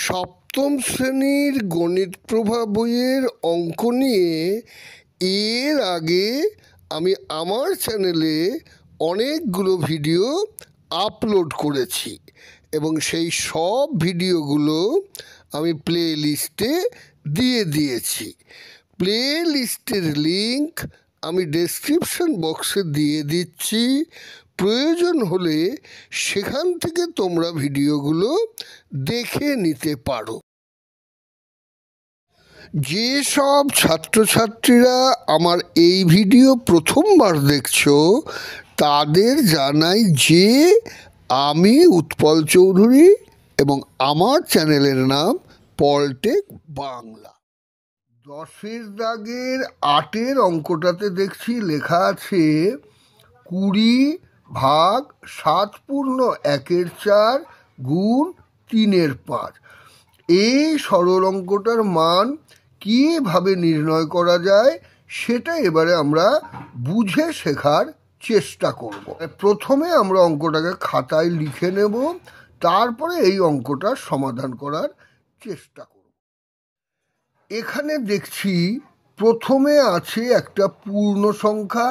সপ্তম শ্রেণীর গণিত প্রভা বইয়ের অঙ্ক নিয়ে এর আগে আমি আমার চ্যানেলে অনেকগুলো ভিডিও আপলোড করেছি এবং সেই সব ভিডিওগুলো আমি প্লে লিস্টে দিয়ে দিয়েছি। প্লে লিস্টের লিঙ্ক আমি ডেসক্রিপশন বক্সে দিয়ে দিচ্ছি। প্রয়োজন হলে সেখান থেকে তোমরা ভিডিওগুলো দেখে নিতে পারো। যেসব ছাত্রছাত্রীরা আমার এই ভিডিও প্রথমবার দেখছো তাদের জানাই যে আমি উৎপল চৌধুরী এবং আমার চ্যানেলের নাম পলটেক বাংলা। 10-এর দাগের 8-এর অঙ্কটাতে দেখছি লেখা আছে 20 ভাগ 7/1/4 গুণ 3/5। এই সরল অঙ্কটার মান কীভাবে নির্ণয় করা যায় সেটা এবারে আমরা বুঝে শেখার চেষ্টা করব। প্রথমে আমরা অঙ্কটাকে খাতায় লিখে নেব, তারপরে এই অঙ্কটার সমাধান করার চেষ্টা করব। এখানে দেখছি প্রথমে আছে একটা পূর্ণ সংখ্যা,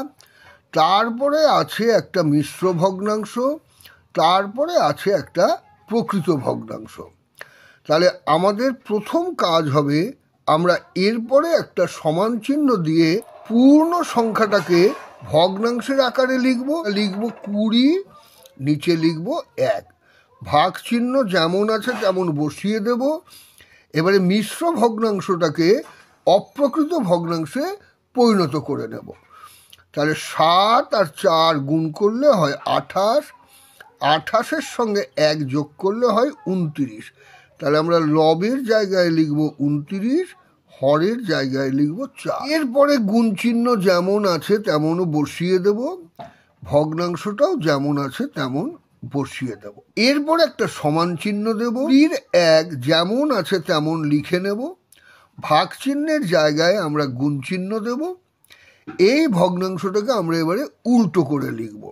তারপরে আছে একটা মিশ্র ভগ্নাংশ, তারপরে আছে একটা প্রকৃত ভগ্নাংশ। তাহলে আমাদের প্রথম কাজ হবে আমরা এরপরে একটা সমান চিহ্ন দিয়ে পূর্ণ সংখ্যাটাকে ভগ্নাংশের আকারে লিখব 20, নিচে লিখব 1। ভাগ চিহ্ন যেমন আছে তেমন বসিয়ে দেব। এবারে মিশ্র ভগ্নাংশটাকে অপ্রকৃত ভগ্নাংশে পরিণত করে নেব। তাহলে 7 আর 4 গুণ করলে হয় 28, 28-এর সঙ্গে 1 যোগ করলে হয় 29। তাহলে আমরা লবের জায়গায় লিখব 29, হরের জায়গায় লিখব 4। এরপরে গুণ চিহ্ন যেমন আছে তেমনও বসিয়ে দেব, ভগ্নাংশটাও যেমন আছে তেমন বসিয়ে দেব। এরপরে একটা সমান চিহ্ন দেব, 1 যেমন আছে তেমন লিখে নেব, ভাগ চিহ্নের জায়গায় আমরা গুণ চিহ্ন দেব। এই ভগ্নাংশটাকে আমরা এবারে উল্টো করে লিখব।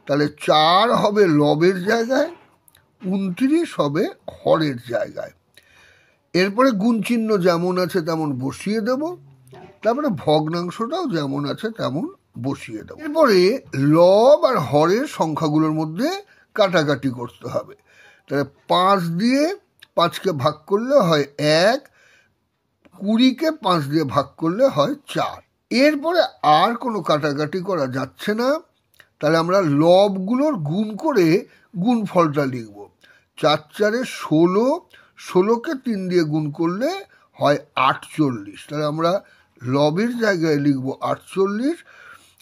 তাহলে 4 হবে লবের জায়গায়, 29 হবে হরের জায়গায়। এরপরে গুণ চিহ্ন যেমন আছে তেমন বসিয়ে দেব, তারপরে ভগ্নাংশটাও যেমন আছে তেমন বসিয়ে দেব। এরপরে লব আর হরের সংখ্যাগুলোর মধ্যে কাটাকাটি করতে হবে। তাহলে 5 দিয়ে 5কে ভাগ করলে হয় 1, 20কে 5 দিয়ে ভাগ করলে হয় 4। এরপরে আর কোনো কাটাকাটি করা যাচ্ছে না। তাহলে আমরা লবগুলোর গুণ করে গুণফলটা লিখব। 4 4-এ 16, 16কে 3 দিয়ে গুণ করলে হয় 48। তাহলে আমরা লবের জায়গায় লিখব 48,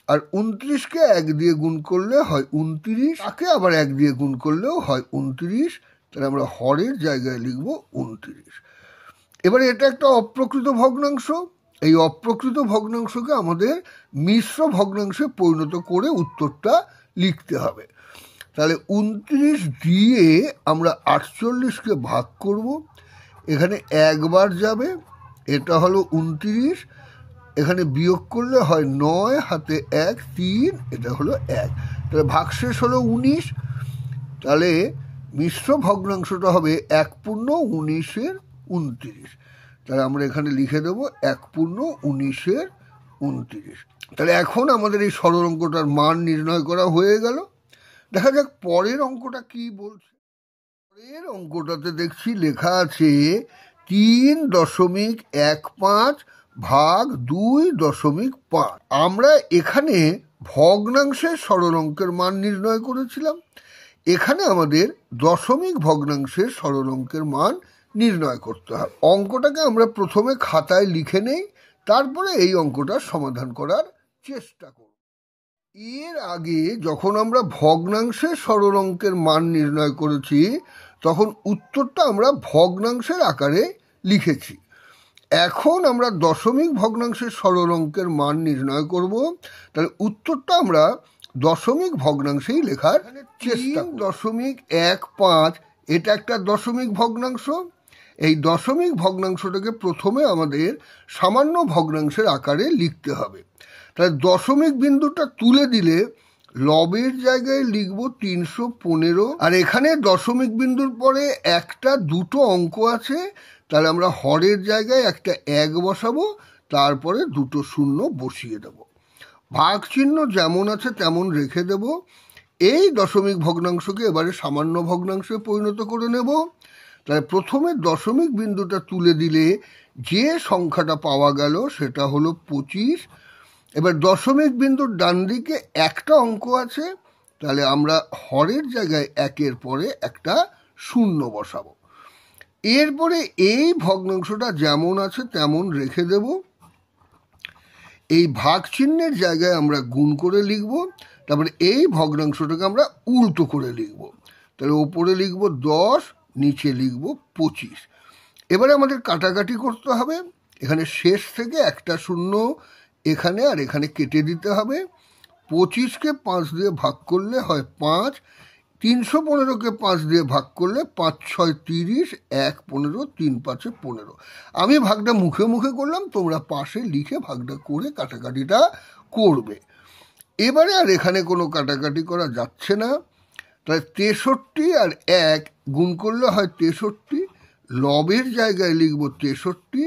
আর 29কে 1 দিয়ে গুণ করলে হয় 29, তাকে আবার 1 দিয়ে গুণ করলেও হয় 29। তাহলে আমরা হরের জায়গায় লিখব 29। এবারে এটা একটা অপ্রকৃত ভগ্নাংশ। এই অপ্রকৃত ভগ্নাংশকে আমাদের মিশ্র ভগ্নাংশে পরিণত করে উত্তরটা লিখতে হবে। তাহলে 29 দিয়ে আমরা 48কে ভাগ করব। এখানে একবার যাবে, এটা হলো 29, এখানে বিয়োগ করলে হয় 9, হাতে 1, 3, এটা হলো 1। তাহলে ভাগশেষ হলো 19। তাহলে মিশ্র ভগ্নাংশটা হবে 1/19/29। তাহলে আমরা এখানে লিখে দেবো 1/19/29। তাহলে এখন আমাদের এই সরল অঙ্কটার মান নির্ণয় করা হয়ে গেল। দেখা যাক পরের অঙ্কটা কি বলছে। পরের অঙ্কটাতে দেখছি লেখা আছে 3.15 ভাগ 2.5। আমরা এখানে ভগ্নাংশের সরল অঙ্কের মান নির্ণয় করেছিলাম, এখানে আমাদের দশমিক ভগ্নাংশের সরল অঙ্কের মান নির্ণয় করতে হবে। অঙ্কটাকে আমরা প্রথমে খাতায় লিখে নেই, তারপরে এই অঙ্কটার সমাধান করার চেষ্টা করব। এর আগে যখন আমরা ভগ্নাংশের সরল অঙ্কের মান নির্ণয় করেছি তখন উত্তরটা আমরা ভগ্নাংশের আকারে লিখেছি। এখন আমরা দশমিক ভগ্নাংশের সরল অঙ্কের মান নির্ণয় করব। তাহলে উত্তরটা আমরা দশমিক ভগ্নাংশেই লেখার চেষ্টা। 3.15 এটা একটা দশমিক ভগ্নাংশ। এই দশমিক ভগ্নাংশটাকে প্রথমে আমাদের সামান্য ভগ্নাংশের আকারে লিখতে হবে। তাহলে দশমিক বিন্দুটা তুলে দিলে লবের জায়গায় লিখব 315, আর এখানে দশমিক বিন্দুর পরে একটা দুটো অঙ্ক আছে, তাহলে আমরা হরের জায়গায় একটা 1 বসাবো, তারপরে দুটো শূন্য বসিয়ে দেব। ভাগ চিহ্ন যেমন আছে তেমন রেখে দেব। এই দশমিক ভগ্নাংশকে এবারে সামান্য ভগ্নাংশে পরিণত করে নেব। তাহলে প্রথমে দশমিক বিন্দুটা তুলে দিলে যে সংখ্যাটা পাওয়া গেল সেটা হলো 25। এবার দশমিক বিন্দুর ডান দিকে একটা অঙ্ক আছে, তাহলে আমরা হরের জায়গায় 1-এর পরে একটা শূন্য বসাবো। এরপরে এই ভগ্নাংশটা যেমন আছে তেমন রেখে দেব। এই ভাগ চিহ্নের জায়গায় আমরা গুণ করে লিখব, তারপরে এই ভগ্নাংশটাকে আমরা উল্টো করে লিখব। তাহলে ওপরে লিখব 10, নিচে লিখব 25। এবারে আমাদের কাটাকাটি করতে হবে। এখানে শেষ থেকে একটা শূন্য এখানে আর এখানে কেটে দিতে হবে। 25কে 5 দিয়ে ভাগ করলে হয় 5, 315কে 5 দিয়ে ভাগ করলে 5 6 30, 1 15, 3 5 15। আমি ভাগটা মুখে মুখে করলাম, তোমরা পাশে লিখে ভাগটা করে কাটাকাটিটা করবে। এবারে আর এখানে কোনো কাটাকাটি করা যাচ্ছে না। তাই 63 আর 1 গুণ করলে হয় 63, লবের জায়গায় লিখব 63,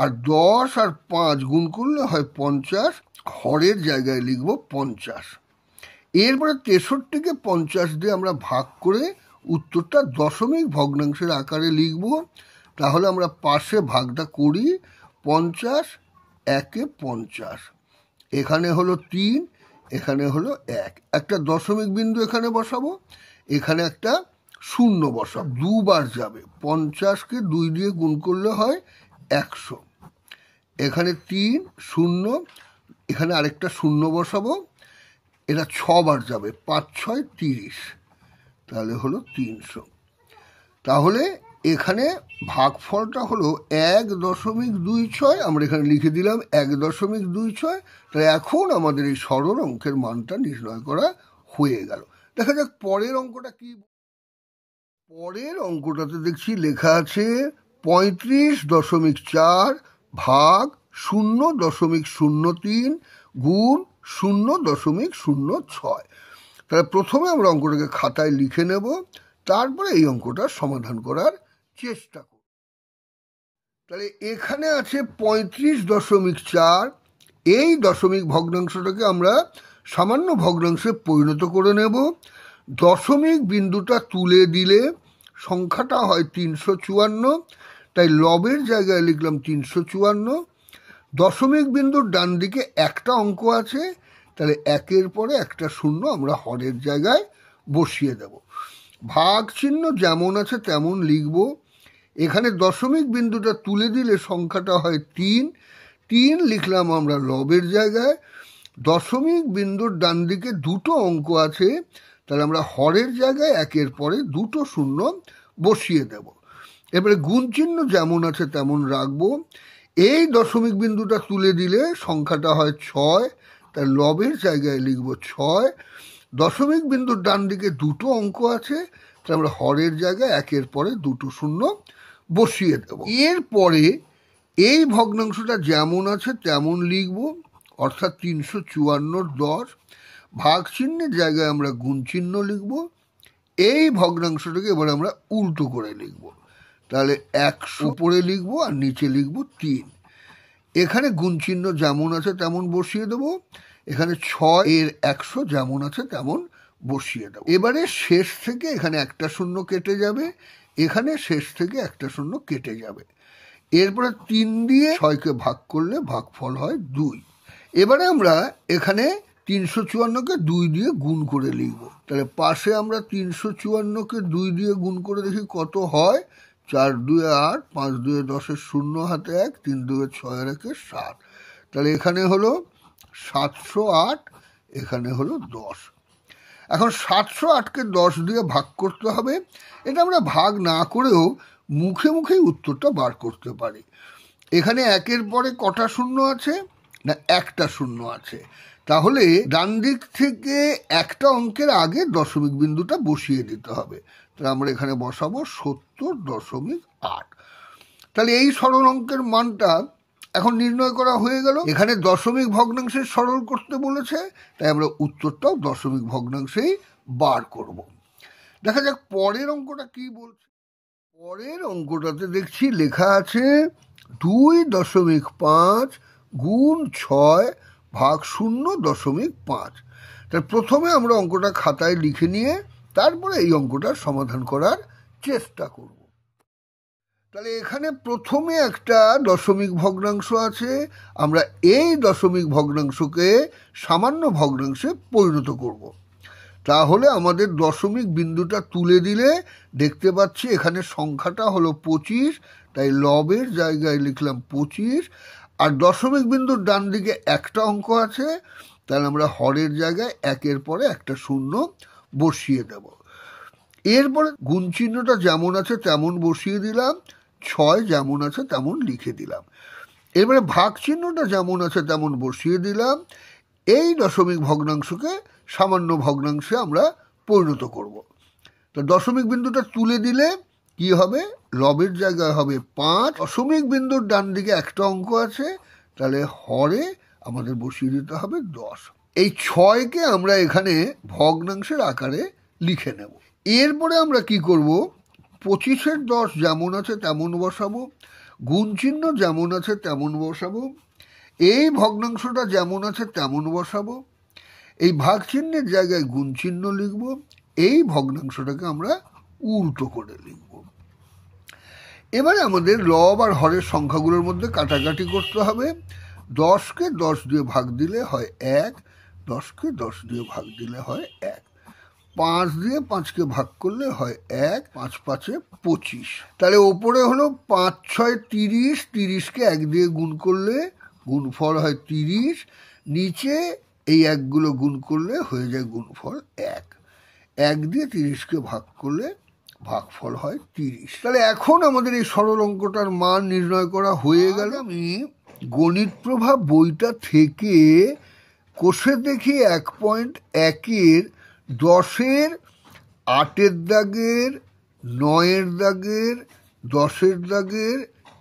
আর 10 আর 5 গুণ করলে হয় 50, হরের জায়গায় লিখব 50। এরপরে 63কে 50 দিয়ে আমরা ভাগ করে উত্তরটা দশমিক ভগ্নাংশের আকারে লিখব। তাহলে আমরা পাশে ভাগটা করি, 50 1-এ 50, এখানে হলো 3, এখানে হলো 1, একটা দশমিক বিন্দু এখানে বসাবো, এখানে একটা শূন্য বসাবো, দুবার যাবে। 50কে 2 দিয়ে গুণ করলে হয় 100, এখানে 3 0, এখানে আরেকটা শূন্য বসাবো, এটা 6 বার যাবে, 5 6 30, তাহলে হলো 300। তাহলে এখানে ভাগফলটা হলো 1.26, আমরা এখানে লিখে দিলাম 1.26। তাই এখন আমাদের এই সরল অঙ্কের মানটা নির্ণয় করা হয়ে গেল। দেখা যাক পরের অঙ্কটা কি। পরের অঙ্কটাতে দেখছি লেখা আছে 35.4 ভাগ 0.03 গুণ 0.06। তাহলে প্রথমে আমরা অঙ্কটাকে খাতায় লিখে নেব, তারপরে এই অঙ্কটা সমাধান করার চেষ্টা করব। তাহলে এখানে আছে 35.4, এই দশমিক ভগ্নাংশটাকে আমরা সামান্য ভগ্নাংশে পরিণত করে নেব। দশমিক বিন্দুটা তুলে দিলে সংখ্যাটা হয় 354, তাই লবের জায়গায় লিখলাম 354। দশমিক বিন্দুর ডান দিকে একটা অঙ্ক আছে, তাহলে 1-এর পরে একটা শূন্য আমরা হরের জায়গায় বসিয়ে দেব। ভাগ চিহ্ন যেমন আছে তেমন লিখব। এখানে দশমিক বিন্দুটা তুলে দিলে সংখ্যাটা হয় 3, 3 লিখলাম আমরা লবের জায়গায়। দশমিক বিন্দুর ডান দিকে দুটো অঙ্ক আছে, তাহলে আমরা হরের জায়গায় 1-এর পরে দুটো শূন্য বসিয়ে দেব। এবারে গুণ চিহ্ন যেমন আছে তেমন রাখবো। এই দশমিক বিন্দুটা তুলে দিলে সংখ্যাটা হয় 6, তাই লবের জায়গায় লিখব 6। দশমিক বিন্দুর ডান দিকে দুটো অঙ্ক আছে, তাই আমরা হরের জায়গায় 1-এর পরে দুটো শূন্য বসিয়ে দেব। এরপরে এই ভগ্নাংশটা যেমন আছে তেমন লিখব, অর্থাৎ 354 10। ভাগ চিহ্নের জায়গায় আমরা গুণ চিহ্ন লিখব। এই ভগ্নাংশটাকে এবার আমরা উল্টো করে লিখব, তাহলে 100 উপরে লিখব আর নিচে লিখব 3। এখানে গুণ চিহ্ন যেমন আছে তেমন বসিয়ে দেব, এখানে 6 এর 100 যেমন আছে তেমন বসিয়ে দেব। এবারে শেষ থেকে এখানে একটা শূন্য কেটে যাবে, এখানে শেষ থেকে একটা শূন্য কেটে যাবে। এরপরে 3 দিয়ে 6কে ভাগ করলে ভাগফল হয় 2। এবারে আমরা এখানে 354কে 2 দিয়ে গুণ করে লিখব। তাহলে পাশে আমরা 354কে 2 দিয়ে গুণ করে দেখি কত হয়। 4 2 8, 5 2 10, 0 হাতে 1, 3 2 6 1 7। তাহলে এখানে হলো 708, এখানে হলো 10। এখন 708কে 10 দিয়ে ভাগ করতে হবে। এটা আমরা ভাগ না করেও মুখে মুখেই উত্তরটা বার করতে পারি। এখানে 1-এর পরে কটা শূন্য আছে না, একটা শূন্য আছে। তাহলে ডান দিক থেকে একটা অঙ্কের আগে দশমিক বিন্দুটা বসিয়ে দিতে হবে। তাহলে আমরা এখানে বসাবো 70.8। তাহলে এই সরল অঙ্কের মানটা এখন নির্ণয় করা হয়ে গেল। এখানে দশমিক ভগ্নাংশে সরল করতে বলেছে, তাই আমরা উত্তরটাও দশমিক ভগ্নাংশেই বার করব। দেখা যাক পরের অঙ্কটা কি বলছে। পরের অঙ্কটাতে দেখছি লেখা আছে 2.5 গুণ 6 ভাগ 0.5। তার প্রথমে আমরা অঙ্কটা খাতায় লিখে নিয়ে তারপরে এই অঙ্কটার সমাধান করার চেষ্টা করব। তাহলে এখানে প্রথমে একটা দশমিক ভগ্নাংশ আছে, আমরা এই দশমিক ভগ্নাংশকে সামান্য ভগ্নাংশে পরিণত করব। তাহলে আমাদের দশমিক বিন্দুটা তুলে দিলে দেখতে পাচ্ছি এখানে সংখ্যাটা হলো 25, তাই লবের জায়গায় লিখলাম 25। আর দশমিক বিন্দুর ডান দিকে একটা অঙ্ক আছে, তাহলে আমরা হরের জায়গায় একের পরে একটা শূন্য বসিয়ে দেব। এরপরে গুণ চিহ্নটা যেমন আছে তেমন বসিয়ে দিলাম, 6 যেমন আছে তেমন লিখে দিলাম। এবারে ভাগ চিহ্নটা যেমন আছে তেমন বসিয়ে দিলাম। এই দশমিক ভগ্নাংশকে সামান্য ভগ্নাংশে আমরা পরিণত করব। তো দশমিক বিন্দুটা তুলে দিলে কি হবে, লবের জায়গায় হবে 5, দশমিক বিন্দুর ডান দিকে একটা অঙ্ক আছে, তাহলে হরে আমাদের বসিয়ে দিতে হবে 10। এই 6কে আমরা এখানে ভগ্নাংশের আকারে লিখে নেব। এরপরে আমরা কি করব, 25-এর 10 যেমন আছে তেমন বসাবো, গুণ চিহ্ন যেমন আছে তেমন বসাবো, এই ভগ্নাংশটা যেমন আছে তেমন বসাবো, এই ভাগ চিহ্নের জায়গায় গুণ চিহ্ন লিখব, এই ভগ্নাংশটাকে আমরা উল্টো করে লিখব। এবারে আমাদের লব আর হরের সংখ্যাগুলোর মধ্যে কাটাকাটি করতে হবে। 10কে 10 দিয়ে ভাগ দিলে হয় 1, 10কে 10 দিয়ে ভাগ দিলে হয় 1, 5 দিয়ে 5কে ভাগ করলে হয় 1, 5 5-এ 25। তাহলে ওপরে হলো 5 6 30, 30কে 1 দিয়ে গুণ করলে গুণফল হয় 30, নিচে এই একগুলো গুণ করলে হয়ে যায় গুণফল 1, 1 দিয়ে 30কে ভাগ করলে ভাগফল হয় 30। তাহলে এখন আমাদের এই সরল অঙ্কটার মান নির্ণয় করা হয়ে গেল। আমি গণিত প্রভা বইটা থেকে কষে দেখি 1.1-এর 10-এর 8-এর দাগের, 9-এর দাগের, 10-এর দাগের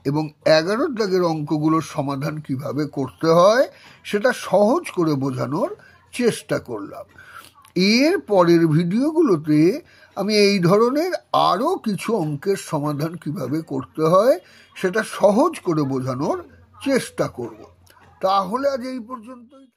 এবং 11-এর দাগের অঙ্কগুলোর সমাধান কিভাবে করতে হয় সেটা সহজ করে বোঝানোর চেষ্টা করলাম। এর পরের ভিডিওগুলোতে আমি এই ধরনের আরও কিছু অঙ্কের সমাধান কিভাবে করতে হয় সেটা সহজ করে বোঝানোর চেষ্টা করব। তাহলে আজ এই পর্যন্তই।